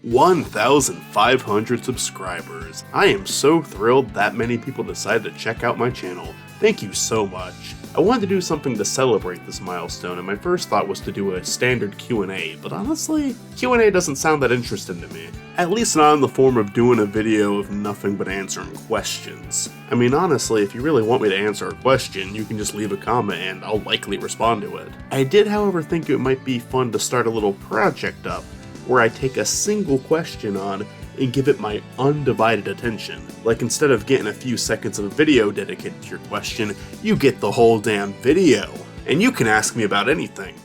1,500 subscribers. I am so thrilled that many people decided to check out my channel. Thank you so much. I wanted to do something to celebrate this milestone, and my first thought was to do a standard Q&A, but honestly, Q&A doesn't sound that interesting to me. At least not in the form of doing a video of nothing but answering questions. I mean, honestly, if you really want me to answer a question, you can just leave a comment and I'll likely respond to it. I did, however, think it might be fun to start a little project up, where I take a single question on and give it my undivided attention. Like, instead of getting a few seconds of a video dedicated to your question, you get the whole damn video. And you can ask me about anything.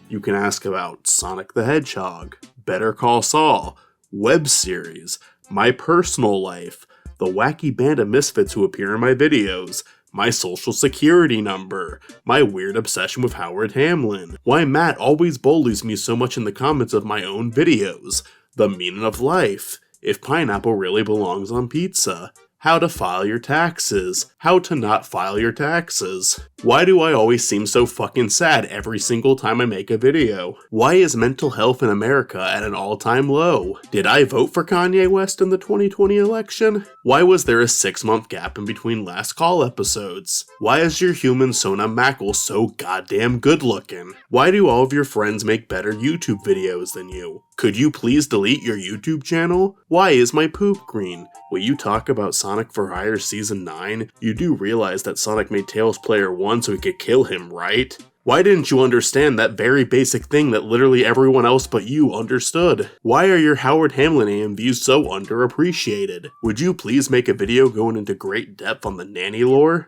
You can ask about Sonic the Hedgehog, Better Call Saul, web series, my personal life, the wacky band of misfits who appear in my videos, my social security number, my weird obsession with Howard Hamlin, why Matt always bullies me so much in the comments of my own videos, the meaning of life, if pineapple really belongs on pizza, how to file your taxes, how to not file your taxes, why do I always seem so fucking sad every single time I make a video, why is mental health in America at an all-time low, did I vote for Kanye West in the 2020 election, why was there a 6-month gap in between last call episodes, why is your human Sona Mackle so goddamn good looking, why do all of your friends make better YouTube videos than you, could you please delete your YouTube channel, why is my poop green, will you talk about Sonic for Hire Season 9? You do realize that Sonic made Tails Player 1 so he could kill him, right? Why didn't you understand that very basic thing that literally everyone else but you understood? Why are your Howard Hamlin AMVs so underappreciated? Would you please make a video going into great depth on the nanny lore?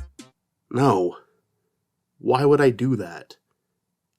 No. Why would I do that?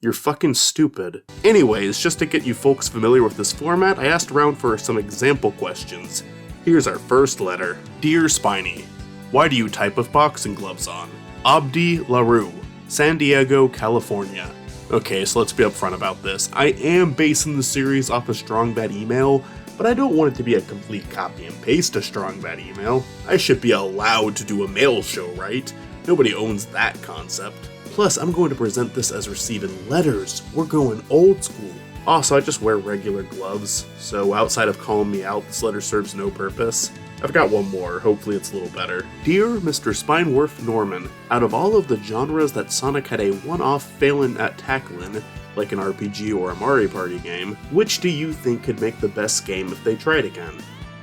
You're fucking stupid. Anyways, just to get you folks familiar with this format, I asked around for some example questions. Here's our first letter. Dear Spiny, why do you type with boxing gloves on? Abdi LaRue, San Diego, California. Okay, so let's be upfront about this. I am basing the series off a Strong Bad email, but I don't want it to be a complete copy and paste of Strong Bad email. I should be allowed to do a mail show, right? Nobody owns that concept. Plus, I'm going to present this as receiving letters. We're going old school. Also, I just wear regular gloves, so outside of calling me out, this letter serves no purpose. I've got one more, hopefully it's a little better. Dear Mr. Spineworth Norman, out of all of the genres that Sonic had a one-off failing at tackling, like an RPG or a Mario Party game, which do you think could make the best game if they tried again?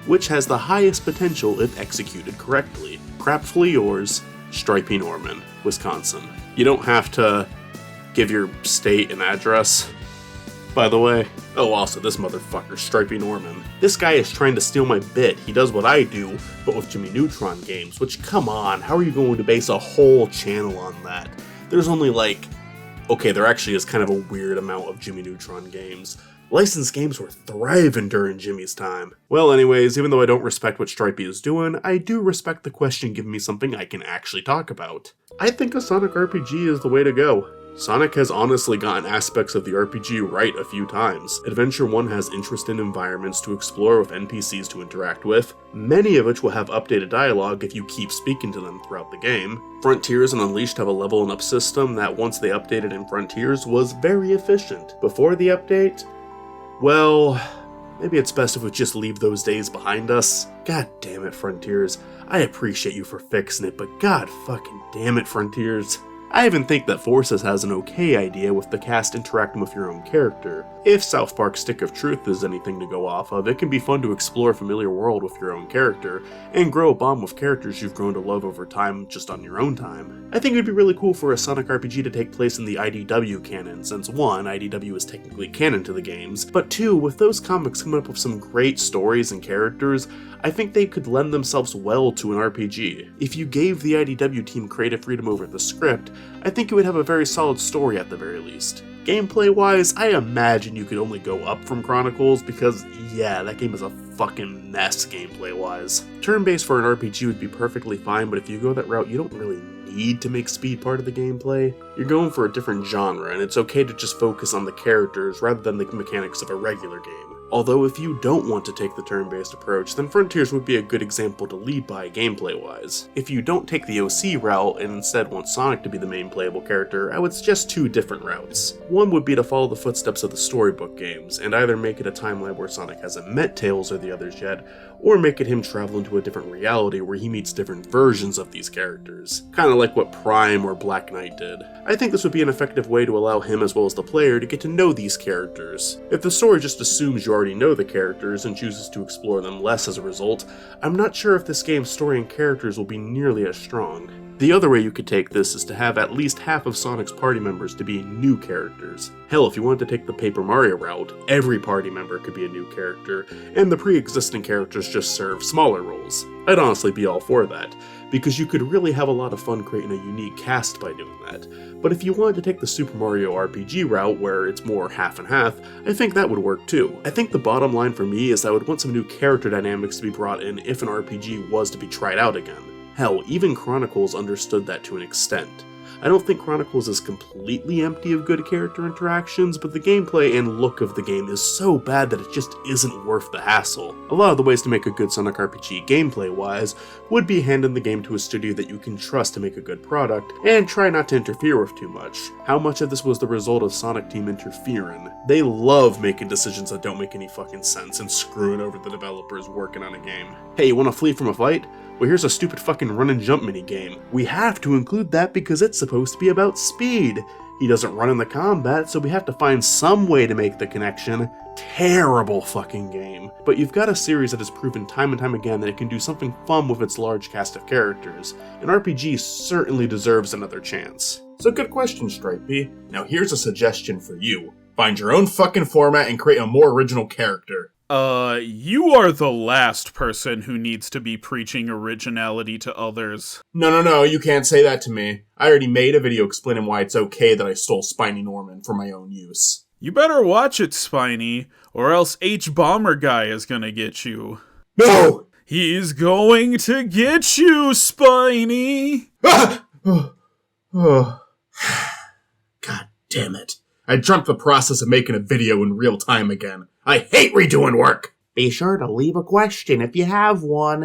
Which has the highest potential if executed correctly? Crapfully yours, Stripey Norman, Wisconsin. You don't have to give your state and address, by the way. Oh, also, this motherfucker, Stripey Norman. This guy is trying to steal my bit. He does what I do, but with Jimmy Neutron games, which, come on, how are you going to base a whole channel on that? There's only like, okay, there actually is kind of a weird amount of Jimmy Neutron games. Licensed games were thriving during Jimmy's time. Well, anyways, even though I don't respect what Stripey is doing, I do respect the question giving me something I can actually talk about. I think a Sonic RPG is the way to go. Sonic has honestly gotten aspects of the RPG right a few times. Adventure 1 has interesting environments to explore with NPCs to interact with, many of which will have updated dialogue if you keep speaking to them throughout the game. Frontiers and Unleashed have a level and up system that once they updated in Frontiers was very efficient. Before the update, well, maybe it's best if we just leave those days behind us. God damn it, Frontiers. I appreciate you for fixing it, but god fucking damn it, Frontiers. I even think that Forces has an okay idea with the cast interacting with your own character. If South Park's Stick of Truth is anything to go off of, it can be fun to explore a familiar world with your own character, and grow a bond with characters you've grown to love over time just on your own time. I think it would be really cool for a Sonic RPG to take place in the IDW canon, since 1, IDW is technically canon to the games, but 2, with those comics coming up with some great stories and characters, I think they could lend themselves well to an RPG. If you gave the IDW team creative freedom over the script, I think it would have a very solid story at the very least. Gameplay-wise, I imagine you could only go up from Chronicles because, yeah, that game is a fucking mess gameplay-wise. Turn-based for an RPG would be perfectly fine, but if you go that route, you don't really need to make speed part of the gameplay. You're going for a different genre, and it's okay to just focus on the characters rather than the mechanics of a regular game. Although if you don't want to take the turn-based approach, then Frontiers would be a good example to lead by gameplay-wise. If you don't take the OC route and instead want Sonic to be the main playable character, I would suggest two different routes. One would be to follow the footsteps of the storybook games, and either make it a timeline where Sonic hasn't met Tails or the others yet, or make it him travel into a different reality where he meets different versions of these characters. Kinda like what Prime or Black Knight did. I think this would be an effective way to allow him as well as the player to get to know these characters. If the story just assumes you already know the characters and chooses to explore them less as a result, I'm not sure if this game's story and characters will be nearly as strong. The other way you could take this is to have at least half of Sonic's party members to be new characters. Hell, if you wanted to take the Paper Mario route, every party member could be a new character, and the pre-existing characters just serve smaller roles. I'd honestly be all for that, because you could really have a lot of fun creating a unique cast by doing that. But if you wanted to take the Super Mario RPG route, where it's more half and half, I think that would work too. I think the bottom line for me is I would want some new character dynamics to be brought in if an RPG was to be tried out again. Hell, even Chronicles understood that to an extent. I don't think Chronicles is completely empty of good character interactions, but the gameplay and look of the game is so bad that it just isn't worth the hassle. A lot of the ways to make a good Sonic RPG gameplay-wise would be handing the game to a studio that you can trust to make a good product, and try not to interfere with too much. How much of this was the result of Sonic Team interfering? They love making decisions that don't make any fucking sense and screwing over the developers working on a game. Hey, you wanna flee from a fight? Well, here's a stupid fucking run and jump minigame. We have to include that because it's supposed to be about speed. He doesn't run in the combat, so we have to find some way to make the connection. Terrible fucking game. But you've got a series that has proven time and time again that it can do something fun with its large cast of characters. An RPG certainly deserves another chance. So good question, Stripey. Now here's a suggestion for you. Find your own fucking format and create a more original character. You are the last person who needs to be preaching originality to others. No, you can't say that to me. I already made a video explaining why it's okay that I stole Spiny Norman for my own use. You better watch it, Spiny, or else H-Bomber Guy is gonna get you. No! He's going to get you, Spiny! God damn it. I dreamt the process of making a video in real time again. I hate redoing work! Be sure to leave a question if you have one.